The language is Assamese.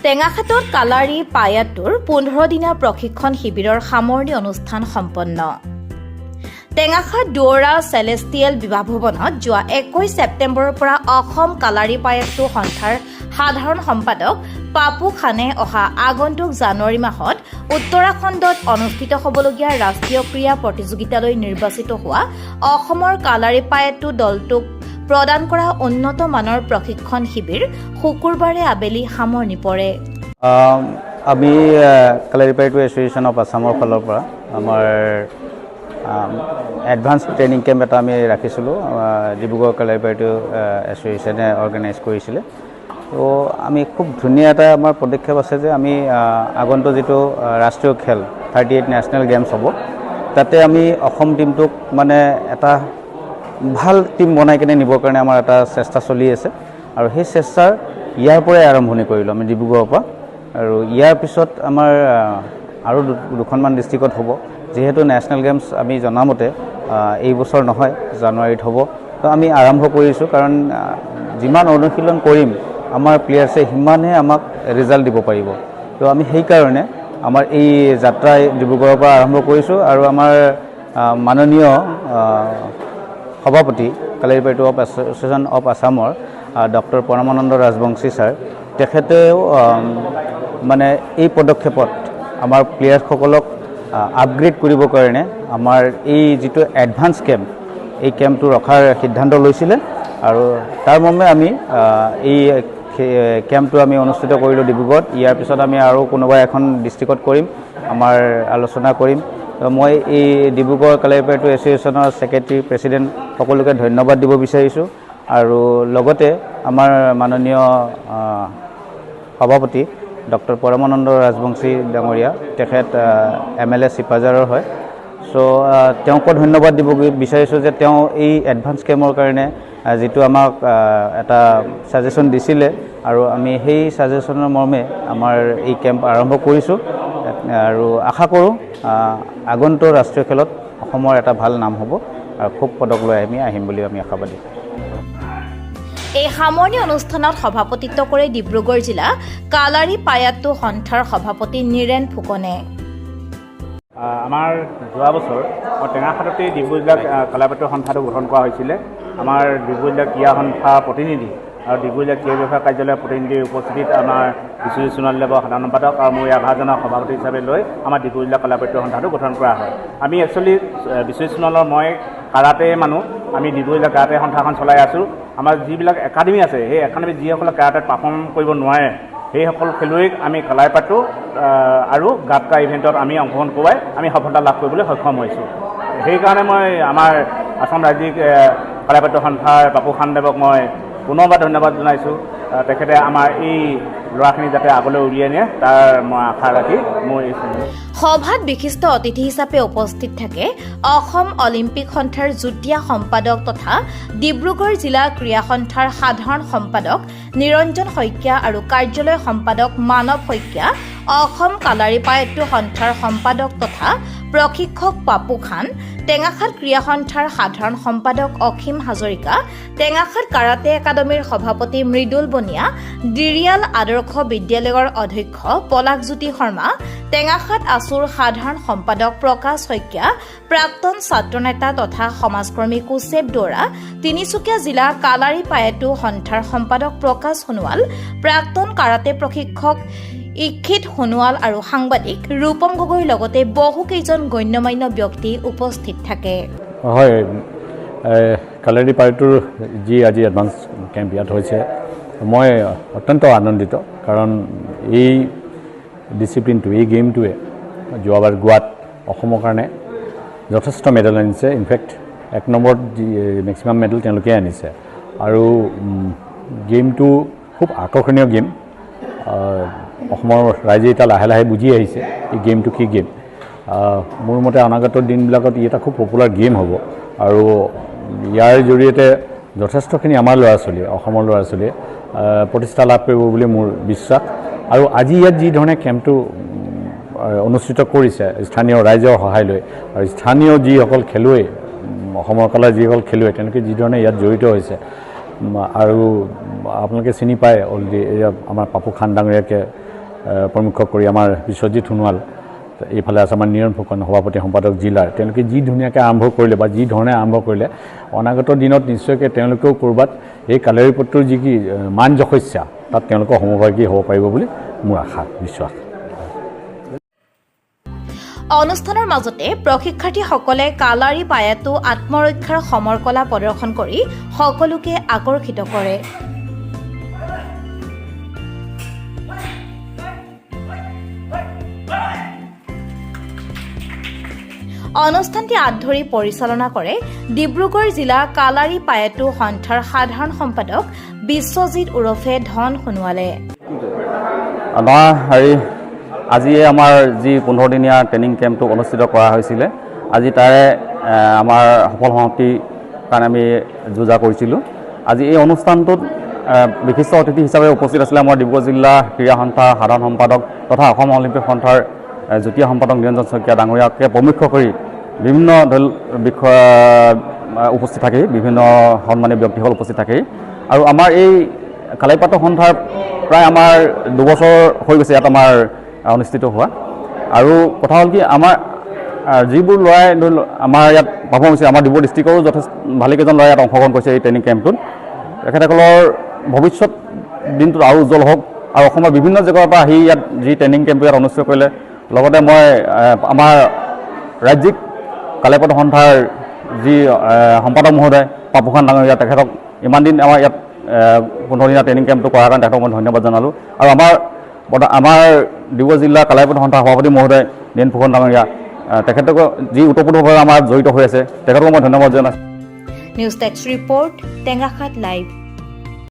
টেঙাখাটত কালাৰী পায়াটোৰ 15 দিনীয়া প্ৰশিক্ষণ শিবিৰৰ সামৰণি অনুষ্ঠান সম্পন্ন। টেঙাখাট দুৱৰা চেলেষ্টিয়েল বিবাহ ভৱনত যোৱা 21 ছেপ্টেম্বৰৰ পৰা অসম কালাৰী পায়াটো সন্থাৰ সাধাৰণ সম্পাদক পাপু খানে অহা আগন্তুক জানুৱাৰী মাহত উত্তৰাখণ্ডত অনুষ্ঠিত হ'বলগীয়া ৰাষ্ট্ৰীয় ক্ৰীড়া প্ৰতিযোগিতালৈ নিৰ্বাচিত হোৱা অসমৰ কালাৰী পায়াটো দলটোক প্ৰদান কৰা উন্নত মানৰ প্ৰশিক্ষণ শিবিৰ শুকুৰবাৰে আবেলি সামৰণি পৰে। আমি কালাৰী পায়াটো এছ'চিয়েশ্যন অফ আছামৰ ফালৰ পৰা আমাৰ এডভান্স ট্ৰেইনিং কেম্প এটা আমি ৰাখিছিলোঁ। ডিব্ৰুগড় কালাৰী পায়াটো এছ'চিয়েশ্যনে অৰ্গেনাইজ কৰিছিলে। তো আমি খুব ধুনীয়া এটা আমাৰ পদক্ষেপ আছে যে আমি আগন্তুক যিটো ৰাষ্ট্ৰীয় খেল 38 নেশ্যনেল গেমছ হ'ব, তাতে আমি অসম টীমটোক মানে এটা ভাল টীম বনাই কিনে নিবৰ কাৰণে আমাৰ এটা চেষ্টা চলি আছে আৰু সেই চেষ্টাৰ ইয়াৰ পৰাই আৰম্ভণি কৰিলোঁ আমি ডিব্ৰুগড়ৰ পৰা। আৰু ইয়াৰ পিছত আমাৰ আৰু দুখনমান ডিষ্ট্ৰিক্টত হ'ব, যিহেতু নেশ্যনেল গেমছ আমি জনামতে এই বছৰ নহয়, জানুৱাৰীত হ'ব। তো আমি আৰম্ভ কৰিছোঁ, কাৰণ যিমান অনুশীলন কৰিম আমাৰ প্লেয়াৰ্ছে সিমানহে আমাক ৰিজাল্ট দিব পাৰিব। তো আমি সেইকাৰণে আমাৰ এই যাত্ৰা ডিব্ৰুগড়ৰ পৰা আৰম্ভ কৰিছোঁ আৰু আমাৰ মাননীয় সভাপতি কালাৰী পায়াটো অফ এছ'চিয়েশ্যন অফ আছামৰ ডক্টৰ পৰমানন্দ ৰাজবংশী ছাৰ, তেখেতেও মানে এই পদক্ষেপত আমাৰ প্লেয়াৰ্ছসকলক আপগ্ৰেড কৰিবৰ কাৰণে আমাৰ এই যিটো এডভান্স কেম্প, এই কেম্পটো ৰখাৰ সিদ্ধান্ত লৈছিলে আৰু তাৰ মৰ্মে আমি এই কেম্পটো আমি অনুষ্ঠিত কৰিলোঁ ডিব্ৰুগড়ত। ইয়াৰ পিছত আমি আৰু কোনোবা এখন ডিষ্ট্ৰিক্টত কৰিম, আমাৰ আলোচনা কৰিম। মই এই ডিব্ৰুগড় কালাৰী পায়াটো এছ'চিয়েশ্যনৰ ছেক্ৰেটাৰী প্ৰেছিডেণ্ট সকলোকে ধন্যবাদ দিব বিচাৰিছোঁ আৰু লগতে আমাৰ মাননীয় সভাপতি ডক্টৰ পৰমানন্দ ৰাজবংশী ডাঙৰীয়া, তেখেত MLA চিপাঝাৰৰ হয়। চ' তেওঁকো ধন্যবাদ দিব বিচাৰিছোঁ যে তেওঁ এই এডভান্স কেম্পৰ কাৰণে যিটো আমাক এটা ছাজেশ্যন দিছিলে আৰু আমি সেই ছাজেশ্যনৰ মৰ্মে আমাৰ এই কেম্প আৰম্ভ কৰিছোঁ আৰু আশা কৰোঁ আগন্তুক ৰাষ্ট্ৰীয় খেলত অসমৰ এটা ভাল নাম হ'ব আৰু খুব পদক লৈ আহিম বুলি আমি আশাবাদী। এই সামৰণি অনুষ্ঠানত সভাপতিত্ব কৰে ডিব্ৰুগড় জিলা কালাৰী পায়াটো সন্থাৰ সভাপতি নীৰেণ ফুকনে। আমাৰ যোৱা বছৰ টেঙাখাটতেই ডিব্ৰুগড় জিলা কালাৰী পায়াটো সন্থাটো গঠন কৰা হৈছিলে। আমাৰ ডিব্ৰুগড় জিলা ক্ৰীড়া সন্থাৰ প্ৰতিনিধি আৰু ডিব্ৰুগড় জিলা ক্ৰীড়া বিভাগ কাৰ্যালয়ৰ প্ৰতিনিধিৰ উপস্থিতিত আমাৰ বিশ্বজিৎ সোণোৱাল দেৱৰ সাধাৰণ সম্পাদক আৰু মোৰ আভাজনক সভাপতি হিচাপে লৈ আমাৰ ডিব্ৰুগড় জিলা কালাৰী পায়াটো সন্থাটো গঠন কৰা হয়। আমি একচুৱেলি বিশ্বজিৎ সোণোৱালৰ মই কাৰাটে মানুহ, আমি ডিব্ৰুগড় জিলা কাৰাটে সন্থাখন চলাই আছোঁ। আমাৰ যিবিলাক একাডেমি আছে, সেই একাডেমিত যিসকলে কাৰাটেত পাৰফৰ্ম কৰিব নোৱাৰে সেইসকল খেলুৱৈক আমি কালাৰী পায়াটো আৰু গাটকা ইভেণ্টত আমি অংশগ্ৰহণ কৰোৱাই আমি সফলতা লাভ কৰিবলৈ সক্ষম হৈছোঁ। সেইকাৰণে মই আমাৰ আসাম ৰাজ্যিক কালাৰী পায়াটো সন্থাৰ পাপু খানদেৱক মই পুনৰবাৰ ধন্যবাদ জনাইছোঁ। তেখেতে আমাৰ এই ল'ৰাখিনি যাতে আগলৈ উলিয়াই নিয়ে তাৰ মই আশা ৰাখি মোৰ এই সভাত বিশিষ্ট অতিথি হিচাপে উপস্থিত থাকে অসম অলিম্পিক সন্থাৰ যুটীয়া সম্পাদক তথা ডিব্ৰুগড় জিলা ক্ৰীড়া সন্থাৰ সাধাৰণ সম্পাদক নিৰঞ্জন শইকীয়া আৰু কাৰ্যালয় সম্পাদক মানৱ শইকীয়া, অসম কালাৰী পায়াটো সন্থাৰ সম্পাদক তথা প্ৰশিক্ষক পাপু খান, টেঙাখাট ক্ৰীড়া সন্থাৰ সাধাৰণ সম্পাদক অসীম হাজৰিকা, টেঙাখাট কাৰাটে একাডেমীৰ সভাপতি মৃদুল বনিয়া, দিৰিয়াল আদৰ্শ বিদ্যালয়ৰ অধ্যক্ষ পলাশজ্যোতি শৰ্মা, টেঙাখাট আছুৰ সাধাৰণ সম্পাদক প্ৰকাশ শইকীয়া, প্ৰাক্তন ছাত্ৰনেতা তথা সমাজকৰ্মী কুছেব দৌৰা, তিনিচুকীয়া জিলা কালাৰী পায়াটো সন্থাৰ সম্পাদক প্ৰকাশ সোণোৱাল, প্ৰাক্তন কাৰাটে প্ৰশিক্ষক ইক্ষিত সোণোৱাল আৰু সাংবাদিক ৰূপম গগৈৰ লগতে বহুকেইজন গণ্যমান্য ব্যক্তি উপস্থিত থাকে। হয়, কালাৰী পায়াটোৰ যি আজি এডভান্স কেম্প ইয়াত হৈছে, মই অত্যন্ত আনন্দিত, কাৰণ এই ডিচিপ্লিনটো, এই গেমটোৱে যোৱাবাৰ গোৱাত অসমৰ কাৰণে যথেষ্ট মেডেল আনিছে। ইনফেক্ট 1 নম্বৰত মেক্সিমাম মেডেল তেওঁলোকে আনিছে আৰু গেমটো খুব আকৰ্ষণীয় গেম। অসমৰ ৰাইজে এতিয়া লাহে লাহে বুজি আহিছে এই গেমটো কি গেম। মোৰ মতে অনাগত দিনবিলাকত ই এটা খুব পপুলাৰ গেম হ'ব আৰু ইয়াৰ জৰিয়তে যথেষ্টখিনি আমাৰ ল'ৰা ছোৱালীয়ে, অসমৰ ল'ৰা ছোৱালীয়ে প্ৰতিষ্ঠা লাভ কৰিব বুলি মোৰ বিশ্বাস। আৰু আজি ইয়াত যি ধৰণে কেম্পটো অনুষ্ঠিত কৰিছে স্থানীয় ৰাইজৰ সহায় লৈ আৰু স্থানীয় যিসকল খেলুৱৈ, অসমৰ কলাৰ যিসকল খেলুৱৈ, তেওঁলোকে যি ধৰণে ইয়াত জড়িত হৈছে আৰু আপোনালোকে চিনি পায় অলৰেডি, এয়া আমাৰ পাপু খান ডাঙৰীয়াকে প্ৰমুখ কৰি আমাৰ বিশ্বজিৎ সোণোৱাল, এইফালে আছে আমাৰ নিৰণ ফুকন সভাপতি সম্পাদক জিলাৰ, তেওঁলোকে যি ধুনীয়াকৈ আৰম্ভ কৰিলে বা যি ধৰণে আৰম্ভ কৰিলে অনাগত দিনত নিশ্চয়কৈ তেওঁলোকেও ক'ৰবাত এই কালেৰী পত্ৰৰ যি কি মান যশস্যা তাত তেওঁলোকৰ সমভাগী হ'ব পাৰিব বুলি মোৰ আশা বিশ্বাস। অনুষ্ঠানৰ মাজতে প্ৰশিক্ষাৰ্থীসকলে কালাৰী পায়াটো আত্মৰক্ষাৰ সমৰ কলা প্ৰদৰ্শন কৰি সকলোকে আকৰ্ষিত কৰে। অনুষ্ঠানটি আঁত ধৰি পৰিচালনা কৰে ডিব্ৰুগড় জিলা কালাৰী পায়াটো সন্থাৰ সাধাৰণ সম্পাদক বিশ্বজিৎ ওৰফে ধন সোণোৱালে। আজি আমাৰ যি 15 দিনীয়া ট্ৰেইনিং কেম্পটো অনুষ্ঠিত কৰা হৈছিলে, আজি তাৰে আমাৰ সফল সমাপ্তিৰ কাৰণে আমি যোজা কৰিছিলোঁ। আজি এই অনুষ্ঠানটোত বিশিষ্ট অতিথি হিচাপে উপস্থিত আছিলে আমাৰ ডিব্ৰুগড় জিলা ক্ৰীড়া সন্থাৰ সাধাৰণ সম্পাদক তথা অসম অলিম্পিক সন্থাৰ যুটীয়া সম্পাদক নিৰঞ্জন শইকীয়া ডাঙৰীয়াকে প্ৰমুখ কৰি বিভিন্ন বিষয় উপস্থিত থাকি বিভিন্ন সন্মানীয় ব্যক্তিসকল উপস্থিত থাকি আৰু আমাৰ এই কালাৰীপাত্ৰ সন্থাৰ প্ৰায় আমাৰ 2 বছৰ হৈ গৈছে ইয়াত আমাৰ অনুষ্ঠিত হোৱা। আৰু কথা হ'ল কি আমাৰ যিবোৰ ল'ৰাই আমাৰ ইয়াত পাৰফৰ্ম হৈছে, আমাৰ ডিব্ৰুগড় ডিষ্ট্ৰিক্টৰো যথেষ্ট ভালেকেইজন ল'ৰাই ইয়াত অংশগ্ৰহণ কৰিছে এই ট্ৰেইনিং কেম্পটোত। তেখেতসকলৰ ভৱিষ্যত দিনটোত আৰু উজ্জ্বল হওক আৰু অসমৰ বিভিন্ন জেগাৰ পৰা আহি ইয়াত যি ট্ৰেইনিং কেম্পটো ইয়াত অনুষ্ঠিত কৰিলে, লগতে মই আমাৰ ৰাজ্যিক কালাৰীপাত্ৰ সন্থাৰ যি সম্পাদক মহোদয় পাপুখান ডাঙৰীয়া, তেখেতক ইমান দিন আমাৰ ইয়াত 15 দিনীয়া ট্ৰেইনিং কেম্পটো কৰাৰ কাৰণে তেখেতক মই ধন্যবাদ জনালোঁ। আৰু আমাৰ ডিব্ৰুগড় জিলা কালাৰীপাত্ৰ সন্থাৰ সভাপতি মহোদয় নিৰণ ফুকন ডাঙৰীয়া, তেখেতক যি ওতপ্ৰোতভাৱে আমাৰ জড়িত হৈ আছে, তেখেতকো মই ধন্যবাদ জনাইছোঁ। News desk report Tengakhat live.